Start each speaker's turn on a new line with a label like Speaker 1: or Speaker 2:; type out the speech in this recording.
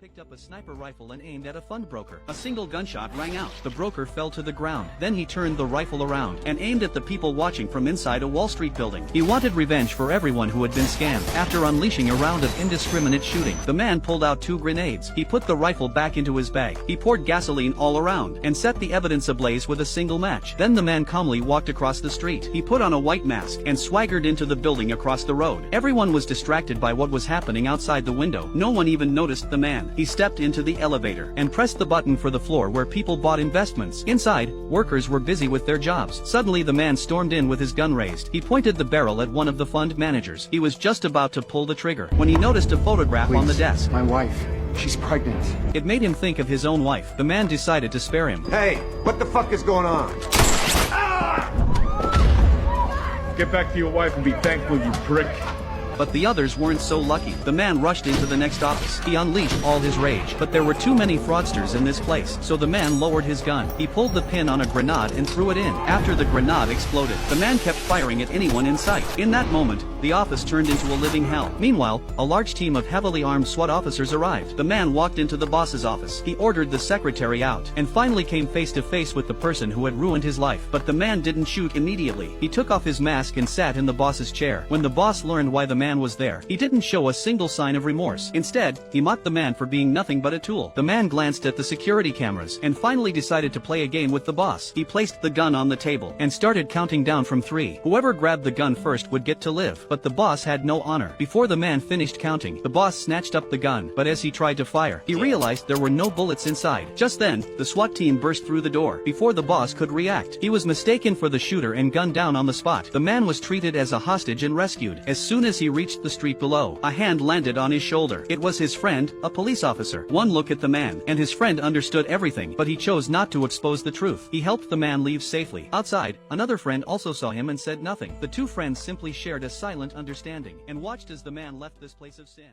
Speaker 1: picked up a sniper rifle and aimed at a fund broker. A single gunshot rang out. The broker fell to the ground. Then he turned the rifle around and aimed at the people watching from inside a Wall Street building. He wanted revenge for everyone who had been scammed. After unleashing a round of indiscriminate shooting, the man pulled out 2 grenades. He put the rifle back into his bag. He poured gasoline all around and set the evidence ablaze with a single match. Then the man calmly walked across the street. He put on a white mask and swaggered into the building across the road. Everyone was distracted by what was happening outside the window. No one even noticed the man. He stepped into the elevator and pressed the button for the floor where people bought investments. Inside, workers were busy with their jobs. Suddenly the man stormed in with his gun raised. He pointed the barrel at one of the fund managers. He was just about to pull the trigger when he noticed a photograph on the desk.
Speaker 2: My wife. She's pregnant.
Speaker 1: It made him think of his own wife. The man decided to spare him.
Speaker 3: Hey, what the fuck is going on?
Speaker 4: Get back to your wife and be thankful, you prick.
Speaker 1: But the others weren't so lucky. The man rushed into the next office. He unleashed all his rage. But there were too many fraudsters in this place, so the man lowered his gun. He pulled the pin on a grenade and threw it in. After the grenade exploded, the man kept firing at anyone in sight. In that moment, the office turned into a living hell. Meanwhile, a large team of heavily armed SWAT officers arrived. The man walked into the boss's office. He ordered the secretary out and finally came face to face with the person who had ruined his life. But the man didn't shoot immediately. He took off his mask and sat in the boss's chair. When the boss learned why the man was there, he didn't show a single sign of remorse. Instead, he mocked the man for being nothing but a tool. The man glanced at the security cameras and finally decided to play a game with the boss. He placed the gun on the table and started counting down from 3. Whoever grabbed the gun first would get to live. But the boss had no honor. Before the man finished counting, the boss snatched up the gun, but as he tried to fire, he realized there were no bullets inside. Just then, the SWAT team burst through the door. Before the boss could react, he was mistaken for the shooter and gunned down on the spot. The man was treated as a hostage and rescued. As soon as he reached the street below, a hand landed on his shoulder. It was his friend, a police officer. One look at the man, and his friend understood everything, but he chose not to expose the truth. He helped the man leave safely. Outside, another friend also saw him and said nothing. The two friends simply shared a silent understanding and watched as the man left this place of sin.